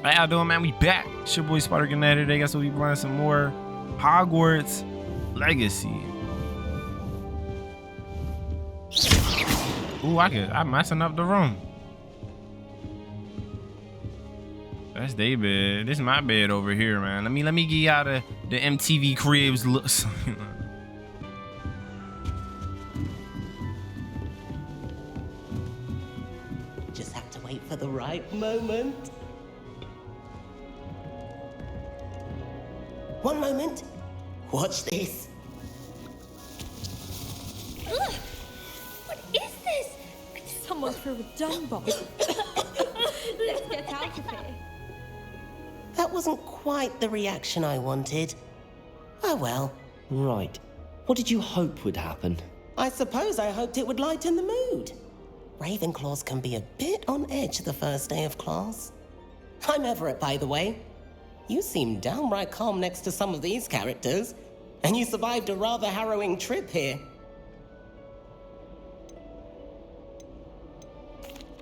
How y'all doing, man? We back. It's your boy Spider Gannett. Today, guess we'll be playing some more Hogwarts Legacy. Ooh, I'm messing up the room. That's they bed. This is my bed over here, man. Let me get y'all the MTV Cribs looks. Just have to wait for the right moment. One moment. Watch this. Ugh. What is this? Someone threw a dung bomb. Let's get out of here. That wasn't quite the reaction I wanted. Oh well. Right. What did you hope would happen? I suppose I hoped it would lighten the mood. Ravenclaws can be a bit on edge the first day of class. I'm Everett, by the way. You seem downright calm next to some of these characters, and you survived a rather harrowing trip here.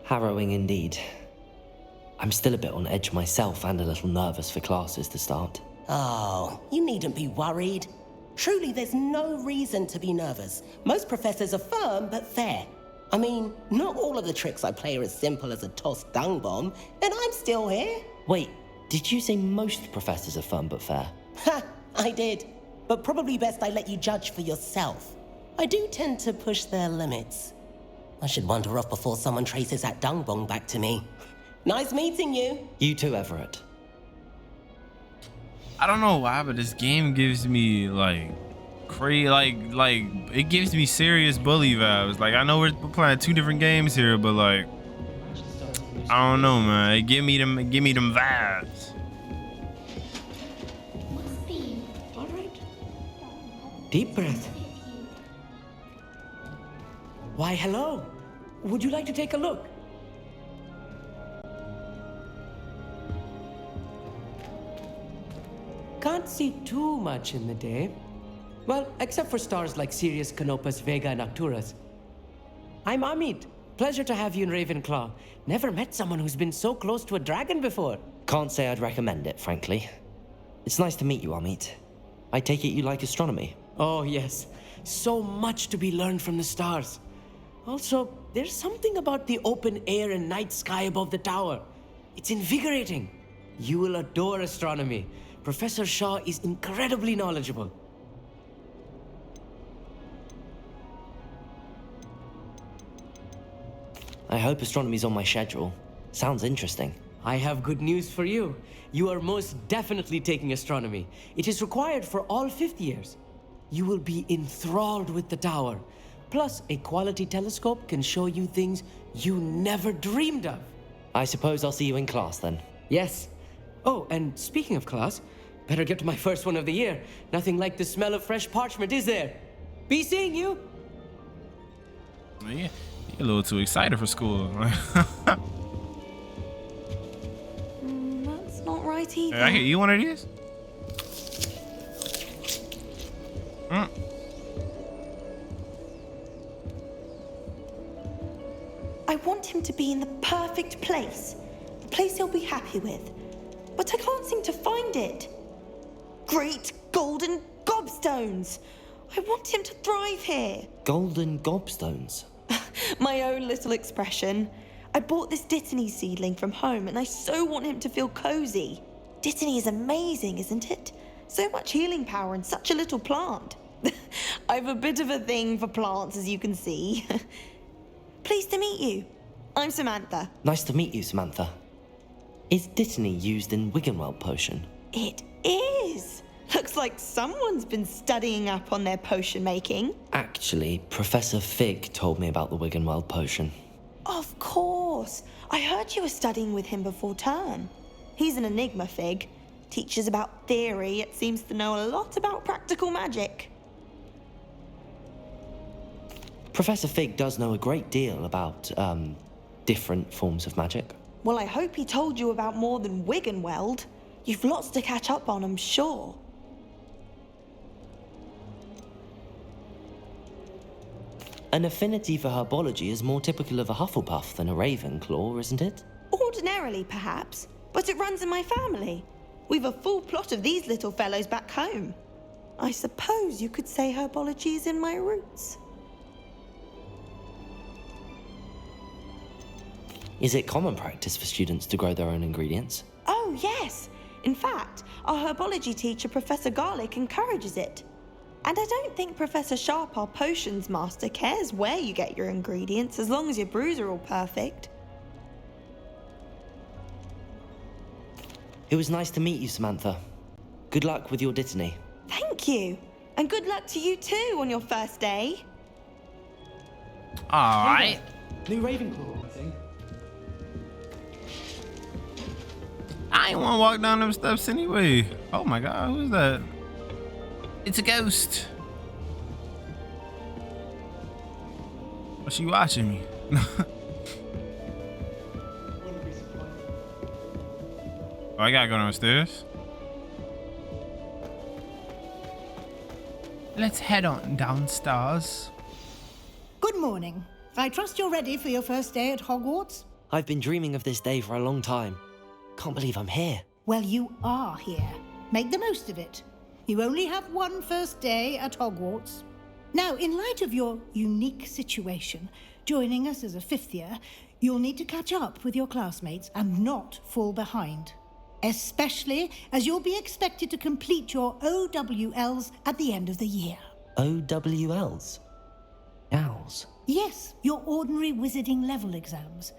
Harrowing indeed. I'm still a bit on edge myself and a little nervous for classes to start. Oh, you needn't be worried. Truly, there's no reason to be nervous. Most professors are firm but fair. I mean, not all of the tricks I play are as simple as a tossed dung bomb, and I'm still here. Wait, did you say most professors are firm but fair? Ha, I did. But probably best I let you judge for yourself. I do tend to push their limits. I should wander off before someone traces that dung bomb back to me. Nice meeting you. You too, Everett. I don't know why, but this game gives me like crazy, like it gives me serious bully vibes. Like, I know we're playing two different games here, but like, I don't know, man. Give me them vibes. All right. Deep breath. Why, hello. Would you like to take a look? Can't see too much in the day. Well, except for stars like Sirius, Canopus, Vega, and Arcturus. I'm Amit. Pleasure to have you in Ravenclaw. Never met someone who's been so close to a dragon before. Can't say I'd recommend it, frankly. It's nice to meet you, Amit. I take it you like astronomy. Oh, yes. So much to be learned from the stars. Also, there's something about the open air and night sky above the tower. It's invigorating. You will adore astronomy. Professor Shaw is incredibly knowledgeable. I hope astronomy's on my schedule. Sounds interesting. I have good news for you. You are most definitely taking astronomy. It is required for all fifth years. You will be enthralled with the tower. Plus, a quality telescope can show you things you never dreamed of. I suppose I'll see you in class then. Yes. Oh, and speaking of class, better get to my first one of the year. Nothing like the smell of fresh parchment, is there? Be seeing you. Yeah, you're a little too excited for school. That's not right either. I hear you one of these. I want him to be in the perfect place. A place he'll be happy with. But I can't seem to find it. Great golden gobstones! I want him to thrive here. Golden gobstones? My own little expression. I bought this Dittany seedling from home and I so want him to feel cozy. Dittany is amazing, isn't it? So much healing power in such a little plant. I've a bit of a thing for plants, as you can see. Pleased to meet you. I'm Samantha. Nice to meet you, Samantha. Is Dittany used in Wiggenweld potion? It is. Looks like someone's been studying up on their potion making. Actually, Professor Fig told me about the Wiggenweld potion. Of course. I heard you were studying with him before term. He's an enigma, Fig. Teaches about theory, yet seems to know a lot about practical magic. Professor Fig does know a great deal about, different forms of magic. Well, I hope he told you about more than Wiggenweld. You've lots to catch up on, I'm sure. An affinity for herbology is more typical of a Hufflepuff than a Ravenclaw, isn't it? Ordinarily, perhaps. but it runs in my family. We've a full plot of these little fellows back home. I suppose you could say herbology is in my roots. Is it common practice for students to grow their own ingredients? Oh, yes. In fact, our herbology teacher, Professor Garlick, encourages it. And I don't think Professor Sharp, our potions master, cares where you get your ingredients as long as your brews are all perfect. It was nice to meet you, Samantha. Good luck with your dittany. Thank you. And good luck to you too on your first day. All right. New Ravenclaw, I think. I ain't want to walk down them steps anyway. Oh my God, who's that? It's a ghost. Was she watching me? Oh, I gotta go downstairs. Let's head on downstairs. Good morning. I trust you're ready for your first day at Hogwarts? I've been dreaming of this day for a long time. Can't believe I'm here. Well, you are here. Make the most of it. You only have one first day at Hogwarts. Now, in light of your unique situation, joining us as a fifth year, you'll need to catch up with your classmates and not fall behind. Especially as you'll be expected to complete your OWLs at the end of the year. OWLs? Owls? Yes, your ordinary wizarding level exams.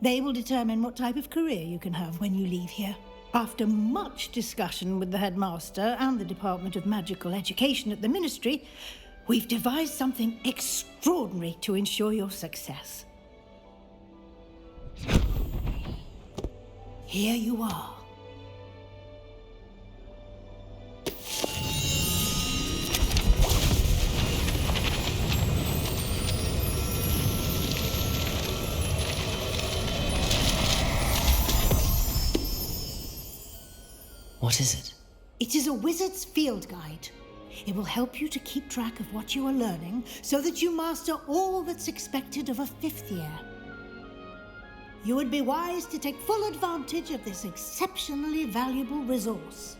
They will determine what type of career you can have when you leave here. After much discussion with the headmaster and the Department of Magical Education at the Ministry, we've devised something extraordinary to ensure your success. Here you are. What is it? It is a wizard's field guide. It will help you to keep track of what you are learning so that you master all that's expected of a fifth year. You would be wise to take full advantage of this exceptionally valuable resource.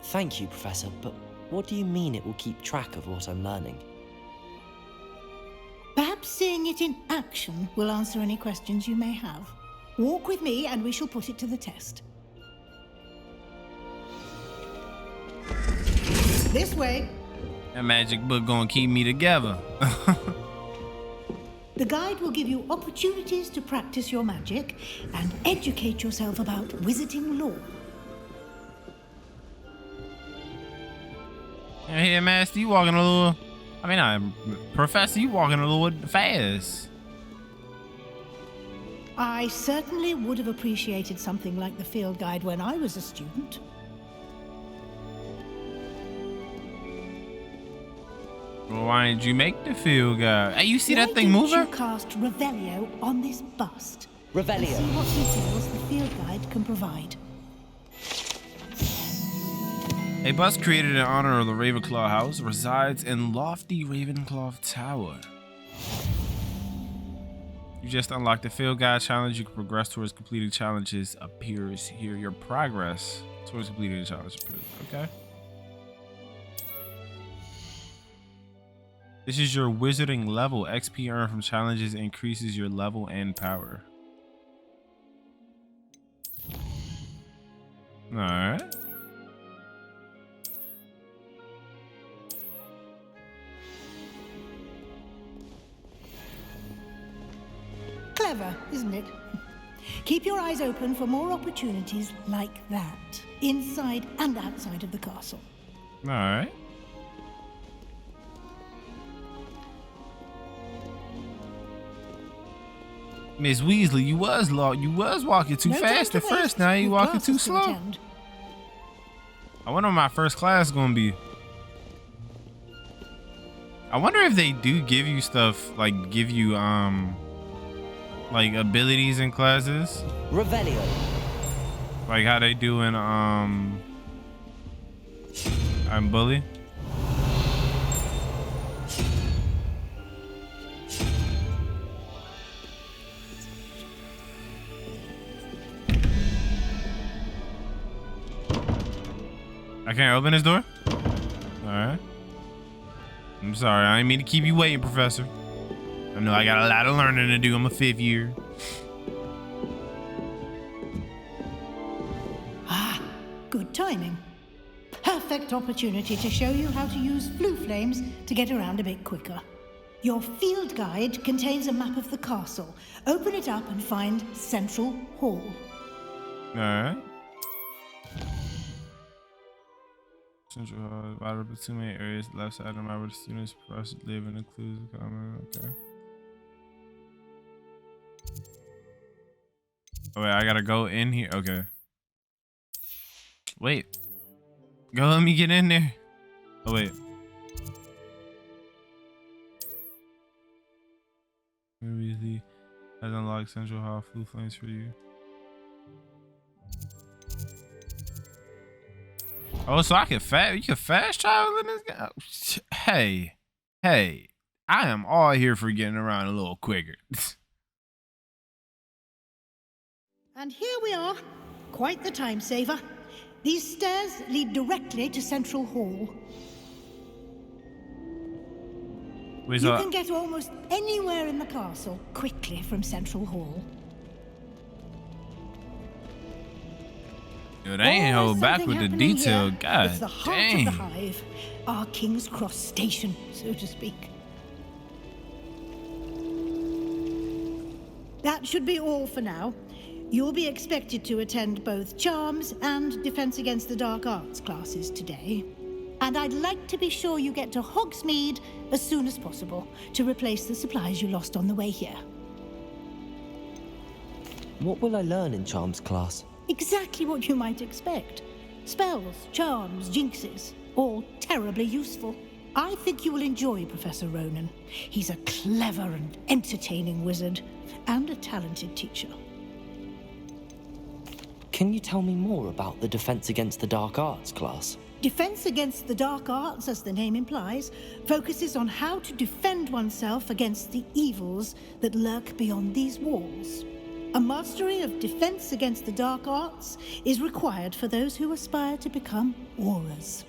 Thank you, Professor, but what do you mean it will keep track of what I'm learning? Perhaps seeing it in action will answer any questions you may have. Walk with me and we shall put it to the test. This way. That magic book gonna keep me together. The guide will give you opportunities to practice your magic and educate yourself about wizarding lore. Hey, Master, you walking a little... Professor, you walking a little fast. I certainly would have appreciated something like the field guide when I was a student. Well, why didn't you make the field guide? Hey, you see that thing Why moving? don't you cast Revelio on this bust? Revelio. And see what details the field guide can provide. A bust created in honor of the Ravenclaw house resides in lofty Ravenclaw Tower. You just unlocked the field guide challenge. You can progress towards completing challenges. Appears here. Your progress towards completing the challenge appears. Okay. This is your wizarding level. XP earned from challenges increases your level and power. All right. Clever, isn't it? Keep your eyes open for more opportunities like that, inside and outside of the castle. All right. Miss Weasley, you was walking too No time fast to at first. waste. Now you We've walking classes too to slow. attend. I wonder what my first class gonna be. I wonder if they do give you stuff like give you like abilities in classes, Revelio. like how they do in Bully. I can't open this door? Alright. I'm sorry, I didn't mean to keep you waiting, Professor. I know I got a lot of learning to do. I'm a 5th year. Ah, good timing. Perfect opportunity to show you how to use flue flames to get around a bit quicker. Your field guide contains a map of the castle. Open it up and find Central Hall. Alright. Central Hall is divided into 2 main areas. The left side of the map where the students live and includes the common. Okay. Oh wait, I gotta go in here. Okay. Wait. Go let me get in there. Oh wait. Weasley has unlocked Central Hall flue flames for you. Oh, so I can you can fast travel in this game? Hey, I am all here for getting around a little quicker. And here we are. Quite the time saver. These stairs lead directly to Central Hall. Wait, You so can get almost anywhere in the castle quickly from Central Hall. yo, they ain't hold back Something with the happening detail. here. God It's the heart dang. of the hive, our King's Cross station, so to speak. That should be all for now. You'll be expected to attend both Charms and Defense Against the Dark Arts classes today. And I'd like to be sure you get to Hogsmeade as soon as possible to replace the supplies you lost on the way here. What will I learn in Charms class? Exactly what you might expect. Spells, charms, jinxes, all terribly useful. I think you will enjoy Professor Ronan. He's a clever and entertaining wizard, and a talented teacher. Can you tell me more about the Defense Against the Dark Arts class? Defense Against the Dark Arts, as the name implies, focuses on how to defend oneself against the evils that lurk beyond these walls. A mastery of Defense Against the Dark Arts is required for those who aspire to become auras.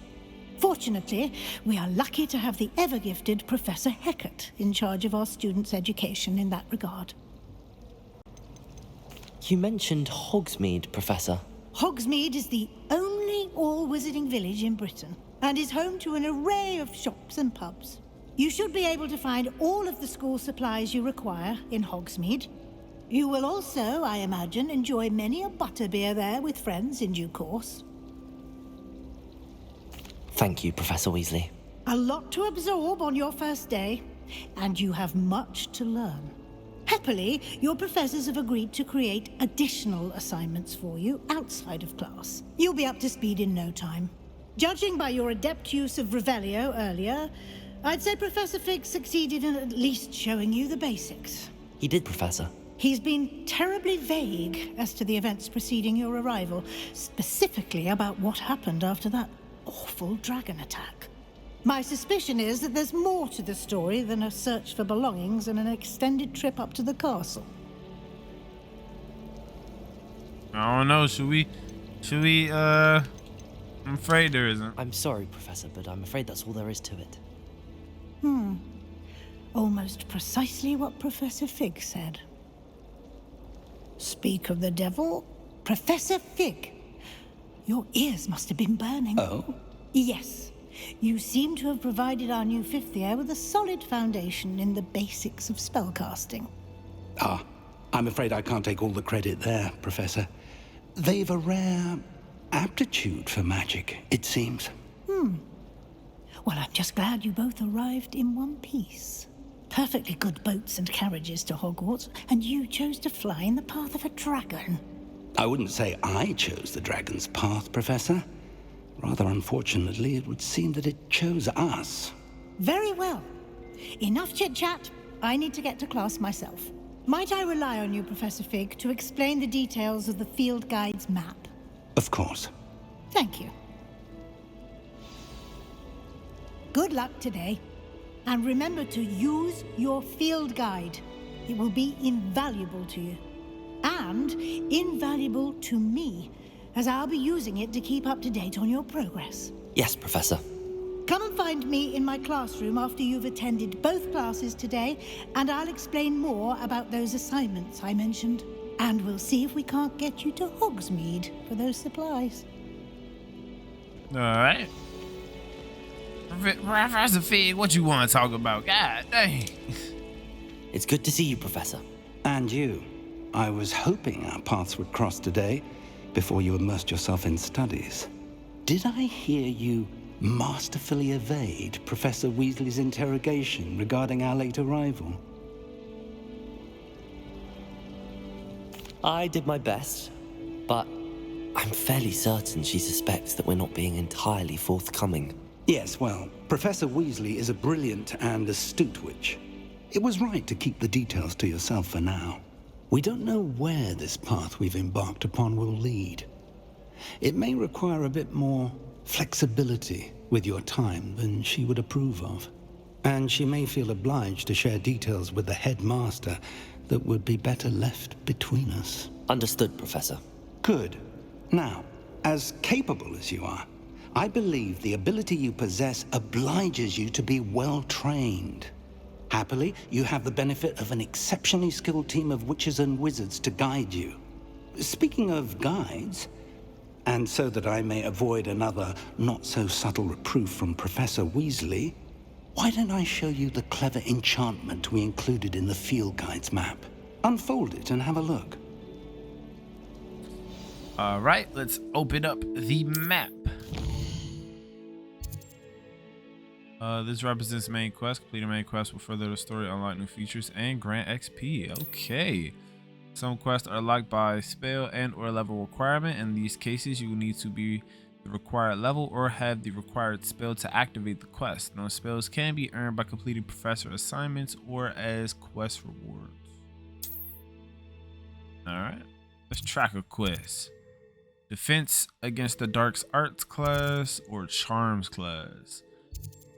Fortunately, we are lucky to have the ever-gifted Professor Hecat in charge of our students' education in that regard. You mentioned Hogsmeade, Professor. Hogsmeade is the only all-wizarding village in Britain and is home to an array of shops and pubs. You should be able to find all of the school supplies you require in Hogsmeade. You will also, I imagine, enjoy many a butterbeer there with friends in due course. Thank you, Professor Weasley. A lot to absorb on your first day, and you have much to learn. Happily, your professors have agreed to create additional assignments for you outside of class. You'll be up to speed in no time. Judging by your adept use of Revelio earlier, I'd say Professor Fig succeeded in at least showing you the basics. He did, Professor. He's been terribly vague as to the events preceding your arrival, specifically about what happened after that awful dragon attack. My suspicion is that there's more to the story than a search for belongings and an extended trip up to the castle. I don't know. Should we? I'm afraid there isn't. I'm sorry, Professor, but I'm afraid that's all there is to it. Almost precisely what Professor Fig said. Speak of the devil, Professor Fig. Your ears must have been burning. Oh? Yes. You seem to have provided our new 5th year with a solid foundation in the basics of spellcasting. Ah, I'm afraid I can't take all the credit there, Professor. They've a rare aptitude for magic, it seems. Well, I'm just glad you both arrived in one piece. Perfectly good boats and carriages to Hogwarts, and you chose to fly in the path of a dragon. I wouldn't say I chose the dragon's path, Professor. Rather unfortunately, it would seem that it chose us. Very well. Enough chit-chat. I need to get to class myself. Might I rely on you, Professor Fig, to explain the details of the field guide's map? Of course. Thank you. Good luck today. And remember to use your field guide. It will be invaluable to you. And invaluable to me, as I'll be using it to keep up to date on your progress. Yes, Professor. Come and find me in my classroom after you've attended both classes today, and I'll explain more about those assignments I mentioned. And we'll see if we can't get you to Hogsmeade for those supplies. All right. Professor Fig, what you want to talk about? God dang. It's good to see you, Professor. And you. I was hoping our paths would cross today before you immersed yourself in studies. Did I hear you masterfully evade Professor Weasley's interrogation regarding our late arrival? I did my best, but I'm fairly certain she suspects that we're not being entirely forthcoming. Yes, well, Professor Weasley is a brilliant and astute witch. It was right to keep the details to yourself for now. We don't know where this path we've embarked upon will lead. It may require a bit more flexibility with your time than she would approve of. And she may feel obliged to share details with the headmaster that would be better left between us. Understood, Professor. Good. Now, as capable as you are, I believe the ability you possess obliges you to be well trained. Happily, you have the benefit of an exceptionally skilled team of witches and wizards to guide you. Speaking of guides, and so that I may avoid another not-so-subtle reproof from Professor Weasley, why don't I show you the clever enchantment we included in the field guide's map? Unfold it and have a look. All right, let's open up the map. This represents main quest. Complete a main quest will further the story, unlock new features, and grant XP. Okay. Some quests are locked by spell and or level requirement. In these cases, you will need to be the required level or have the required spell to activate the quest. No spells can be earned by completing professor assignments or as quest rewards. Alright, let's track a quest. Defense against the dark arts class or charms class.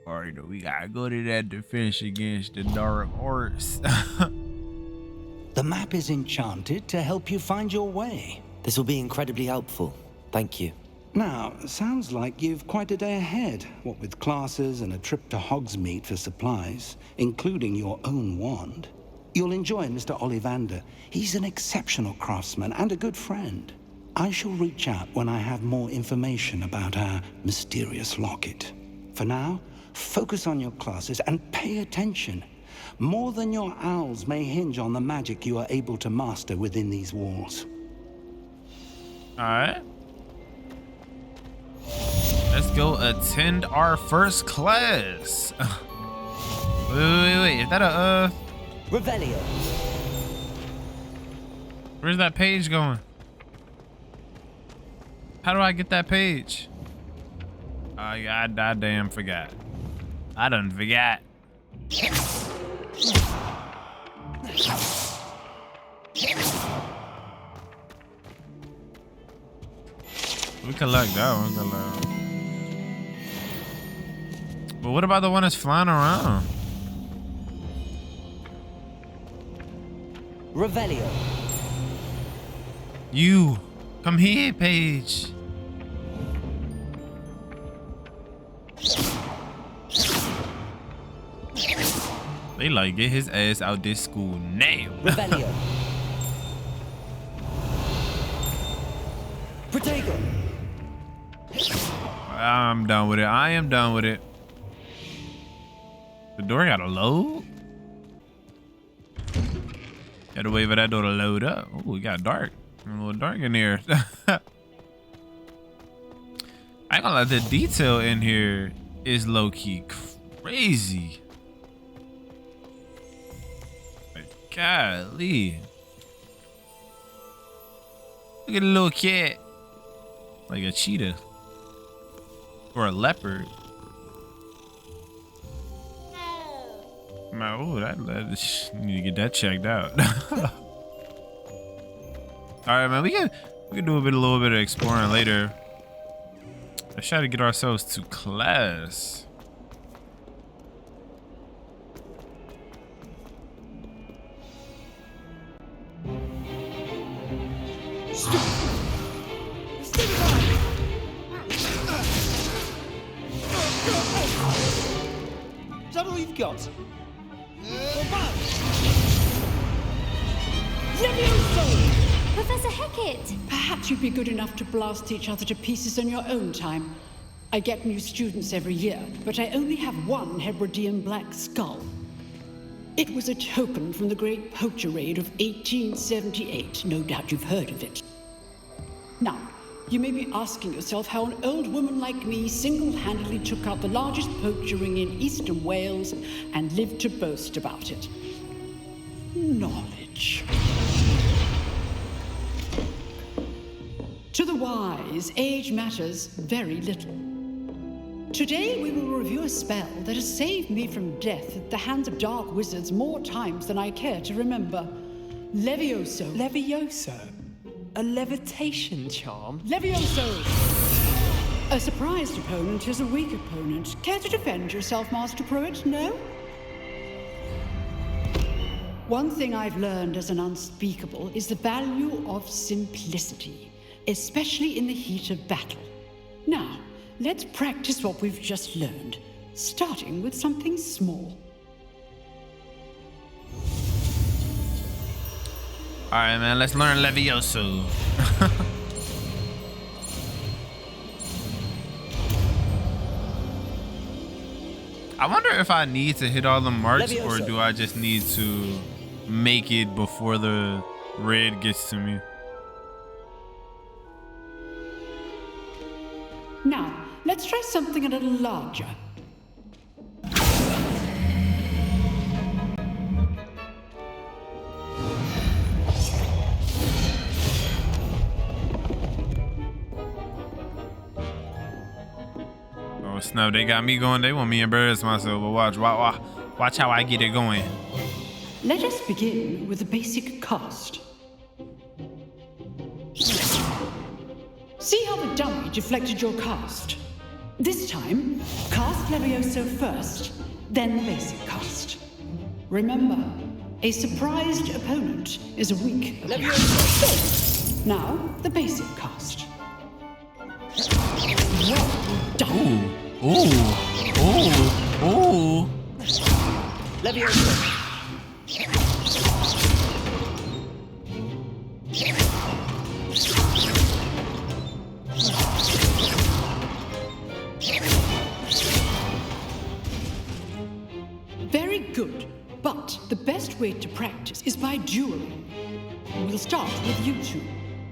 Alright, we gotta go to that defense against the dark arts. The map is enchanted to help you find your way. This will be incredibly helpful. Thank you. Now, sounds like you've quite a day ahead, what with classes and a trip to Hogsmeade for supplies, including your own wand. You'll enjoy Mr. Ollivander. He's an exceptional craftsman and a good friend. I shall reach out when I have more information about our mysterious locket. For now, focus on your classes and pay attention. More than your owls may hinge on the magic you are able to master within these walls. Alright. Let's go attend our first class. Wait. Is that a Revelio. Where's that page going? How do I get that page? I damn forgot. I done forgot. We collect that one. But what about the one that's flying around? Revelio. You come here, Paige. They like get his ass out this school now. Revelio. Protego. I'm done with it. I am done with it. The door gotta load. Gotta wait for that door to load up. Oh, it got dark. A little dark in here. I ain't gonna lie, the detail in here is low-key crazy. Like, golly. Look at the little cat. Like a cheetah. Or a leopard. Oh, that need to get that checked out. All right, man. We can do a little bit of exploring later. Let's try to get ourselves to class. that all you've got? Professor Hecat! Perhaps you'd be good enough to blast each other to pieces on your own time. I get new students every year, but I only have one Hebridean black skull. It was a token from the Great Poacher Raid of 1878. No doubt you've heard of it. Now, you may be asking yourself how an old woman like me single-handedly took out the largest poacher ring in eastern Wales and lived to boast about it. Knowledge. To the wise, age matters very little. Today we will review a spell that has saved me from death at the hands of dark wizards more times than I care to remember. Levioso. Levioso? A levitation charm? Levioso! A surprised opponent is a weak opponent. Care to defend yourself, Master Pruitt? No? One thing I've learned as an unspeakable is the value of simplicity, especially in the heat of battle. Now, let's practice what we've just learned, starting with something small. Alright, man, let's learn Levioso. I wonder if I need to hit all the marks or do I just need to make it before the red gets to me? Now, let's try something a little larger. Oh snap, they got me going. They want me to embarrass myself, but watch how I get it going. Let us begin with the basic cast. See how the dummy deflected your cast? This time, cast Levioso first, then the basic cast. Remember, a surprised opponent is a weak opponent. Levioso! Now, the basic cast. Well done. Ooh. Levioso! Very good, but the best way to practice is by dueling. We'll start with you two.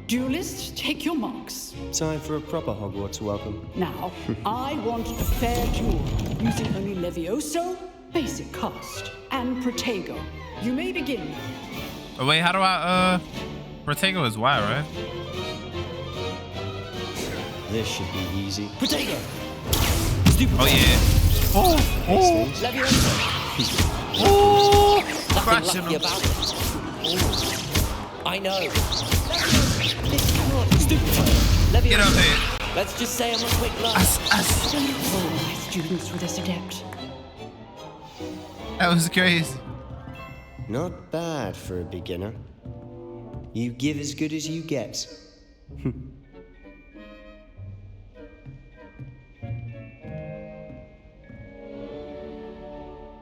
Duelists, take your marks. Time for a proper Hogwarts welcome. Now, I want a fair duel, using only Levioso, basic cast, and Protego. You may begin. Oh, wait, how do I, Protego is Y, right? This should be easy. Protego! Oh, yeah. Oh. Levioso! Crashing Nothing lucky him. about it. I know. This cannot. Stupid. Levioso. Get up here. Let's just say I'm a quick learner. Oh, my students were this adept. That was crazy. Not bad for a beginner. You give as good as you get.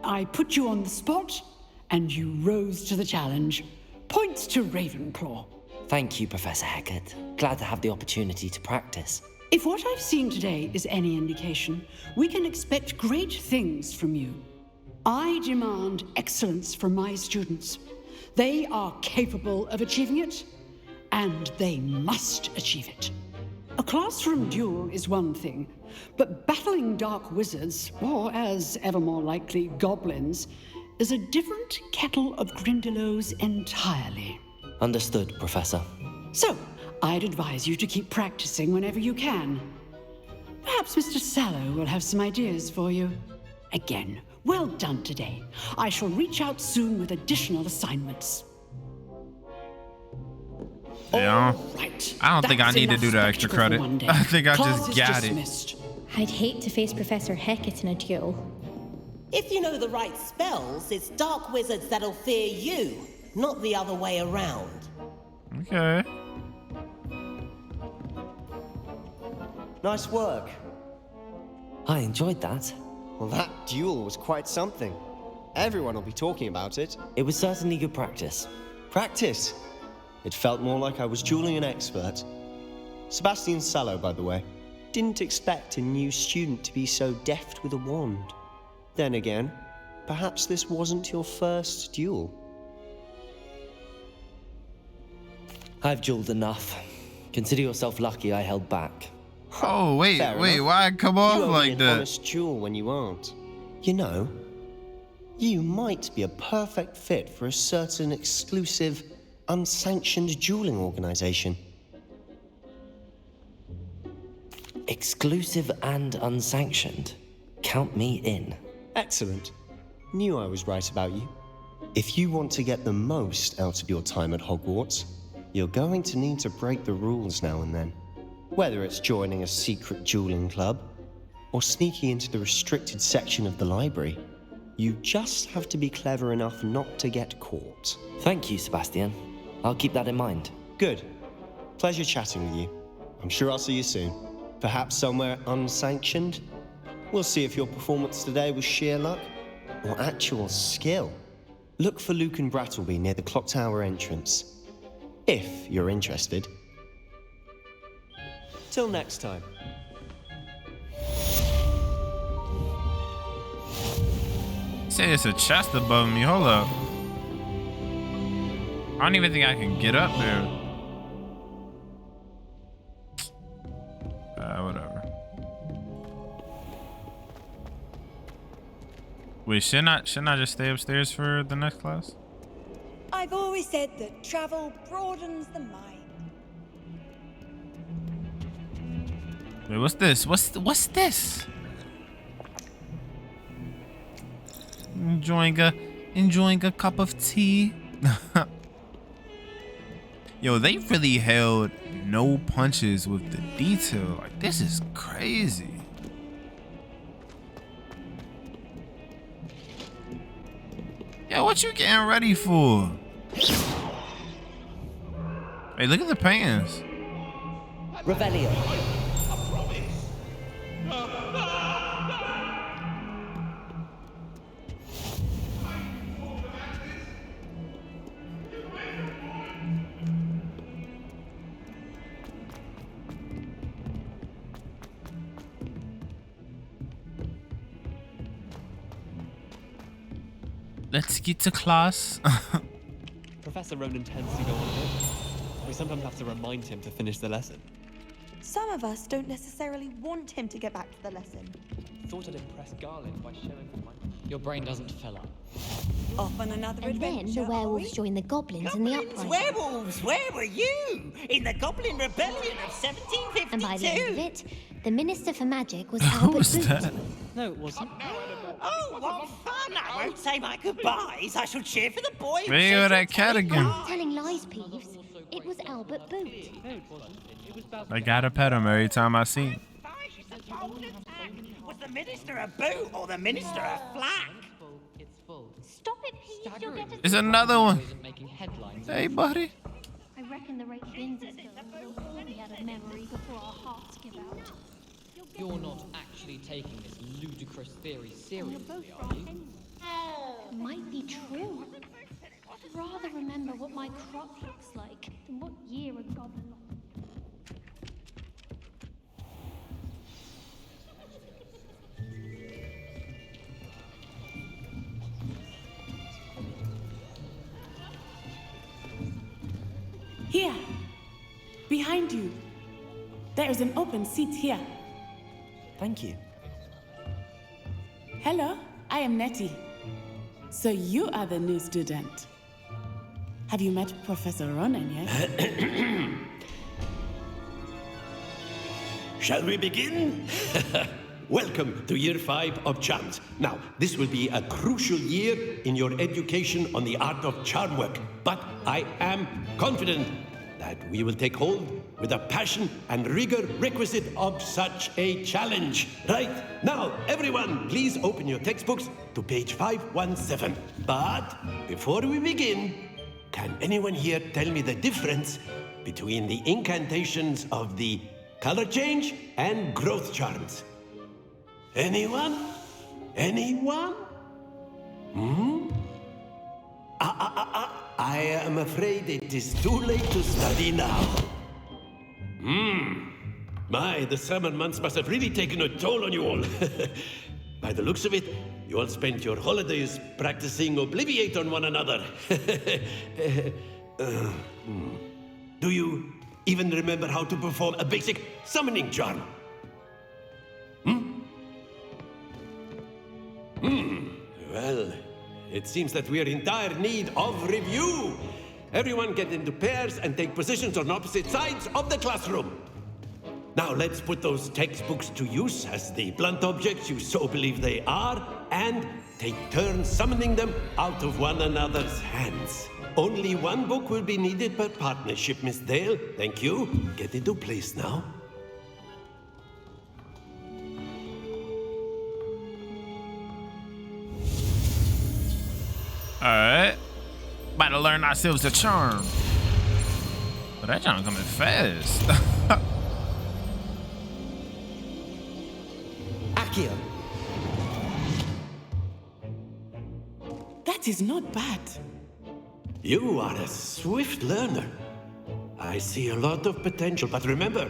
I put you on the spot, and you rose to the challenge. Points to Ravenclaw. Thank you, Professor Hecat. Glad to have the opportunity to practice. If what I've seen today is any indication, we can expect great things from you. I demand excellence from my students. They are capable of achieving it, and they must achieve it. A classroom duel is one thing, but battling dark wizards, or as ever more likely, goblins, is a different kettle of Grindylows entirely. Understood, Professor. So, I'd advise you to keep practicing whenever you can. Perhaps Mr. Sallow will have some ideas for you. Again, well done today. I shall reach out soon with additional assignments. Yeah. Right. I don't think I That's need to enough do the extra spectacle for credit. one day. I think I Class just is got dismissed. I'd hate to face Professor Hecat in a duel. If you know the right spells, it's dark wizards that'll fear you, not the other way around. Okay. Nice work. I enjoyed that. Well, that duel was quite something. Everyone will be talking about it. It was certainly good practice. Practice? It felt more like I was dueling an expert. Sebastian Sallow, by the way. Didn't expect a new student to be so deft with a wand. Then again, perhaps this wasn't your first duel. I've dueled enough. Consider yourself lucky I held back. Oh, wait, Fair wait, enough. why come off You owe me like an that? honest duel when you aren't. You know, you might be a perfect fit for a certain exclusive, unsanctioned dueling organization. Exclusive and unsanctioned. Count me in. Excellent. Knew I was right about you. If you want to get the most out of your time at Hogwarts, you're going to need to break the rules now and then. Whether it's joining a secret dueling club, or sneaking into the restricted section of the library, you just have to be clever enough not to get caught. Thank you, Sebastian. I'll keep that in mind. Good. Pleasure chatting with you. I'm sure I'll see you soon. Perhaps somewhere unsanctioned? We'll see if your performance today was sheer luck or actual skill. Look for Luke and Brattleby near the clock tower entrance, if you're interested. Till next time. Say it's a chest above me. Hold up. I don't even think I can get up there. Whatever. Wait, shouldn't I just stay upstairs for the next class? I've always said that travel broadens the mind. Wait, what's this? What's this? Enjoying a cup of tea. Yo, they really held no punches with the detail. Like, this is crazy. Yo, what you getting ready for? Hey, look at the pants. Revelio. Let's get to class. Professor Ronan tends to go on a bit. We sometimes have to remind him to finish the lesson. Some of us don't necessarily want him to get back to the lesson. Thought I'd impress Garlic by showing him my... Your brain doesn't fill up. Off on another And then adventure, the werewolves joined the goblins in the uprising. Werewolves, where were you? In the Goblin Rebellion of 1752? And by the end of it, the Minister for Magic was Who Albert was Boot. that? No, it wasn't. Oh, what fun! I won't say my goodbyes. I shall cheer for the boy. who Hey, says that it's cat very again. fun. Telling lies, Peeves. It was Albert Boot. No, it wasn't. It was Bowser. I gotta pet him every time I see him. Was the Minister a boot or the Minister a flack? It's full. Stop it, Peeves. You'll get us. There's another one. Isn't making headlines. Hey, buddy. I reckon the rate Binns is going will all be out of memory before our hearts give out. You're not actually taking this ludicrous theory seriously, are you? Might be true. I'd rather remember what my crop looks like than what year a goblin looked. Here, behind you. There is an open seat here. Thank you. Hello, I am Nettie. So you are the new student. Have you met Professor Ronan yet? Shall we begin? Welcome to Year 5 of Charms. Now, this will be a crucial year in your education on the art of charm work, but I am confident that we will take hold with the passion and rigor requisite of such a challenge. Right, now, everyone, please open your textbooks to page 517. But before we begin, can anyone here tell me the difference between the incantations of the color change and growth charms? Anyone? Anyone? I am afraid it is too late to study now. My, the summer months must have really taken a toll on you all. By the looks of it, you all spent your holidays practicing Obliviate on one another. Do you even remember how to perform a basic summoning charm? Well, it seems that we are in dire need of review. Everyone get into pairs and take positions on opposite sides of the classroom. Now let's put those textbooks to use as the blunt objects you so believe they are, and take turns summoning them out of one another's hands. Only one book will be needed per partnership, Miss Dale. Thank you. Get into place now. Alright. About to learn ourselves a charm. But that charm coming fast. Akio. That is not bad. You are a swift learner. I see a lot of potential, but remember,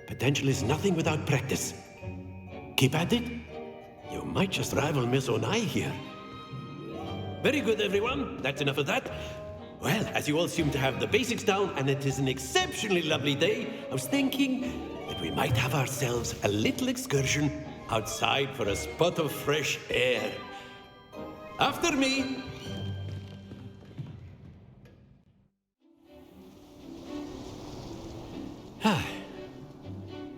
potential is nothing without practice. Keep at it. You might just rival Miss Onai here. Very good, everyone. That's enough of that. Well, as you all seem to have the basics down, and it is an exceptionally lovely day, I was thinking that we might have ourselves a little excursion outside for a spot of fresh air. After me.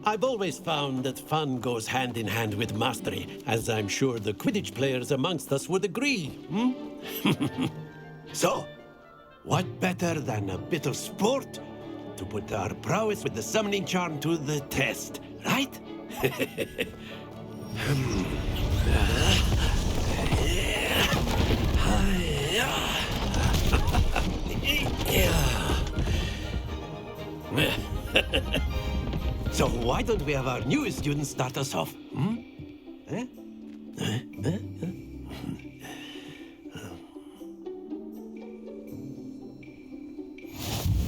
I've always found that fun goes hand in hand with mastery, as I'm sure the Quidditch players amongst us would agree. So, what better than a bit of sport to put our prowess with the summoning charm to the test, right? So why don't we have our newest student start us off?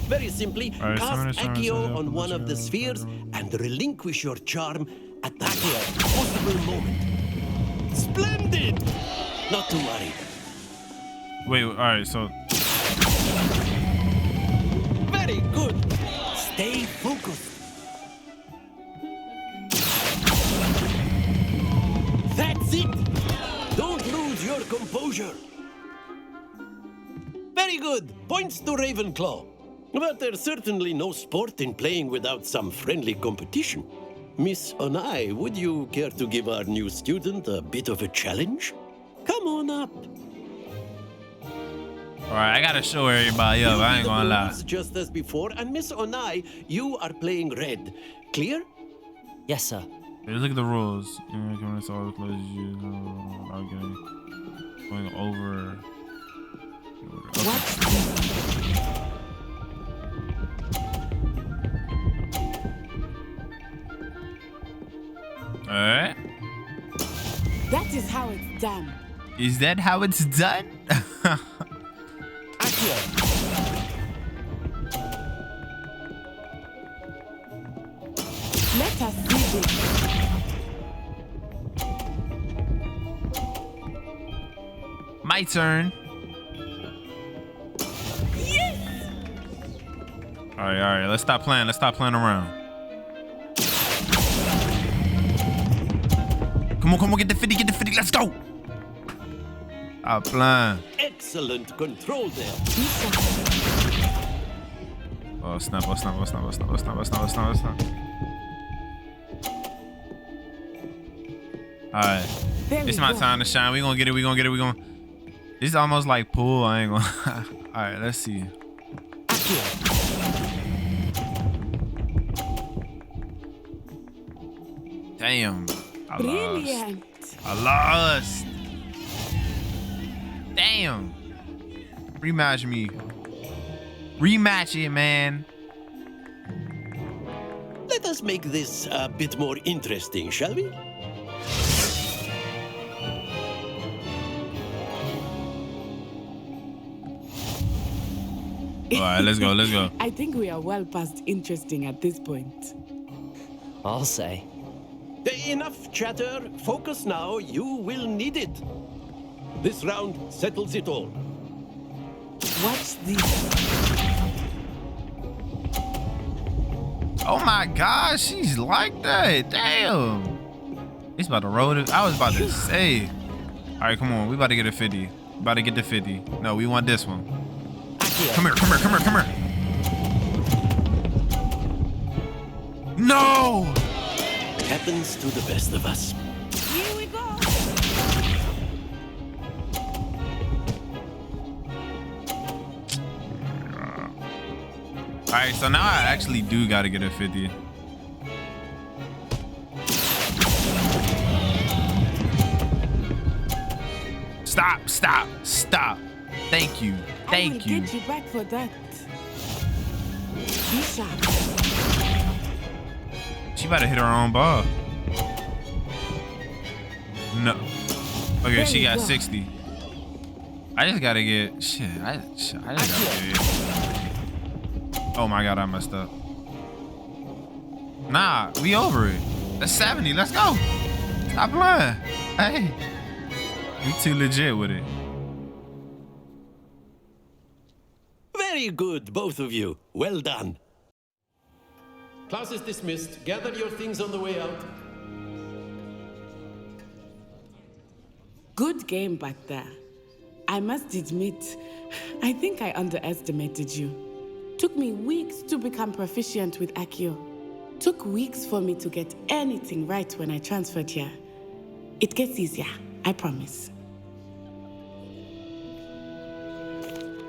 Very simply, cast Accio on one of the spheres and relinquish your charm at that possible moment. Splendid! Not to worry. Wait, alright, so... Very good. Stay focused. That's it! Don't lose your composure. Very good. Points to Ravenclaw. But there's certainly no sport in playing without some friendly competition. Miss Onai, would you care to give our new student a bit of a challenge? Come on up. Alright, I gotta show everybody up. I ain't gonna lie. Just as before, and Miss Onai, you are playing red. Clear? Yes, sir. Hey, look at the rules. Going over. Alright. That is how it's done. Is that how it's done? Let us see this. My turn. Yes! Alright. Let's stop playing. Let's stop playing around. Come on, get the 50, let's go! Stop playing. Excellent control there. Oh, snap. Alright. It's my time to shine. We gonna get it. This is almost like pool. I ain't gonna. Alright, let's see. Damn. Brilliant. I lost. Damn. Rematch me. Rematch it, man. Let us make this a bit more interesting, shall we? All right, let's go, let's go. I think we are well past interesting at this point. I'll say. Enough chatter. Focus now. You will need it. This round settles it all. Watch this. Oh my gosh, she's like that. Damn. He's about to roll it. I was about to say. All right, come on. We about to get a 50. About to get the 50. No, we want this one. Come here, come here, come here, come here. No! Happens to the best of us. Here we go. All right, so now I actually do got to get a 50. Stop, stop, stop. Thank you, thank you. I will get you back for that. Be sharp. She about to hit her own ball. No. Okay, she got 60. I just gotta get shit. I just gotta get it. Oh my god, I messed up. Nah, we over it. That's 70. Let's go. Stop playing. Hey, we too legit with it. Very good, both of you. Well done. Class is dismissed. Gather your things on the way out. Good game back there. I must admit, I think I underestimated you. Took me weeks to become proficient with Accio. Took weeks for me to get anything right when I transferred here. It gets easier, I promise.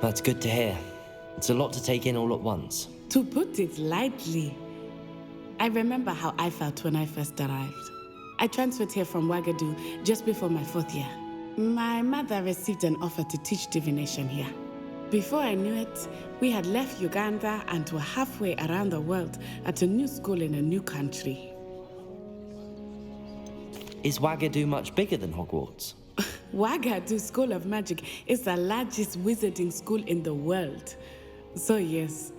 That's good to hear. It's a lot to take in all at once. To put it lightly, I remember how I felt when I first arrived. I transferred here from Ouagadougou just before my 4th year. My mother received an offer to teach divination here. Before I knew it, we had left Uganda and were halfway around the world at a new school in a new country. Is Ouagadougou much bigger than Hogwarts? Ouagadougou School of Magic is the largest wizarding school in the world. So yes,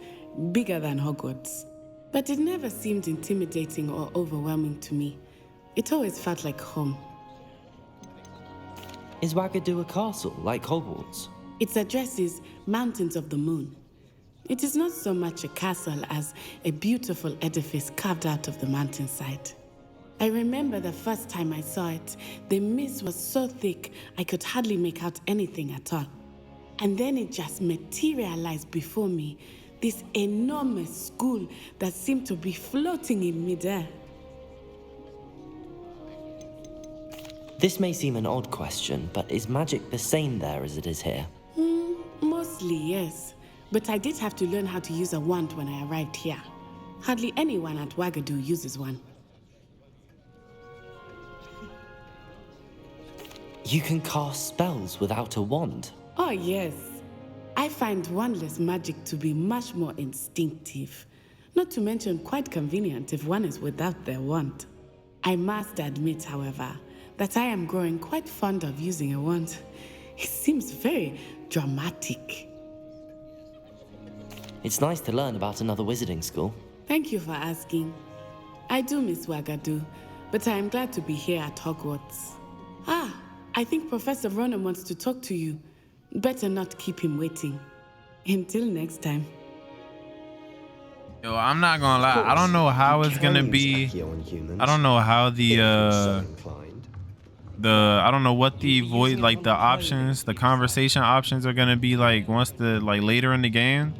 bigger than Hogwarts. But it never seemed intimidating or overwhelming to me. It always felt like home. Is Ouagadougou a castle, like Hogwarts? Its address is Mountains of the Moon. It is not so much a castle as a beautiful edifice carved out of the mountainside. I remember the first time I saw it, the mist was so thick I could hardly make out anything at all. And then it just materialized before me, this enormous school that seemed to be floating in midair. This may seem an odd question, but is magic the same there as it is here? Mostly, yes. But I did have to learn how to use a wand when I arrived here. Hardly anyone at Ouagadougou uses one. You can cast spells without a wand? Oh, yes. I find wandless magic to be much more instinctive. Not to mention quite convenient if one is without their wand. I must admit, however, that I am growing quite fond of using a wand. It seems very dramatic. It's nice to learn about another wizarding school. Thank you for asking. I do miss Ouagadougou, but I am glad to be here at Hogwarts. I think Professor Ronan wants to talk to you. Better not keep him waiting. Until next time. Yo, I'm not gonna lie. I don't know how it's gonna be. I don't know how the I don't know what the voice, like the options, the conversation options are gonna be like once later in the game.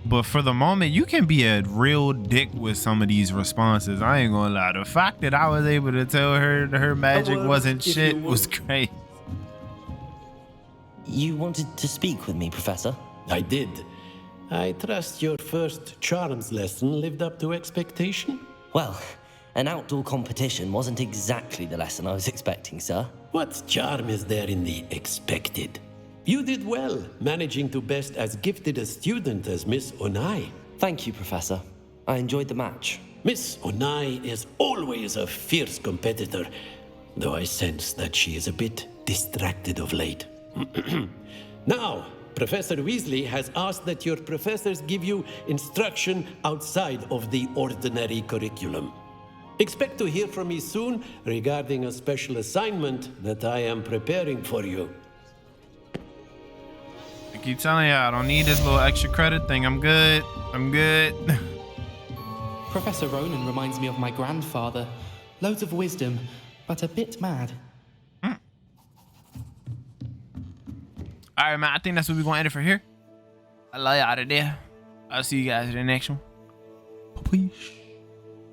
But for the moment, you can be a real dick with some of these responses. I ain't gonna lie. The fact that I was able to tell her that her magic wasn't shit was great. You wanted to speak with me, Professor? I did. I trust your first charms lesson lived up to expectation? Well, an outdoor competition wasn't exactly the lesson I was expecting, sir. What charm is there in the expected? You did well, managing to best as gifted a student as Miss Onai. Thank you, Professor. I enjoyed the match. Miss Onai is always a fierce competitor, though I sense that she is a bit distracted of late. Now, Professor Weasley has asked that your professors give you instruction outside of the ordinary curriculum. Expect to hear from me soon regarding a special assignment that I am preparing for you. I keep telling you, I don't need this little extra credit thing. I'm good. I'm good. Professor Ronan reminds me of my grandfather. Loads of wisdom, but a bit mad. All right, man. I think that's what we're going to end it for here. I love you out of there. I'll see you guys in the next one. Peace.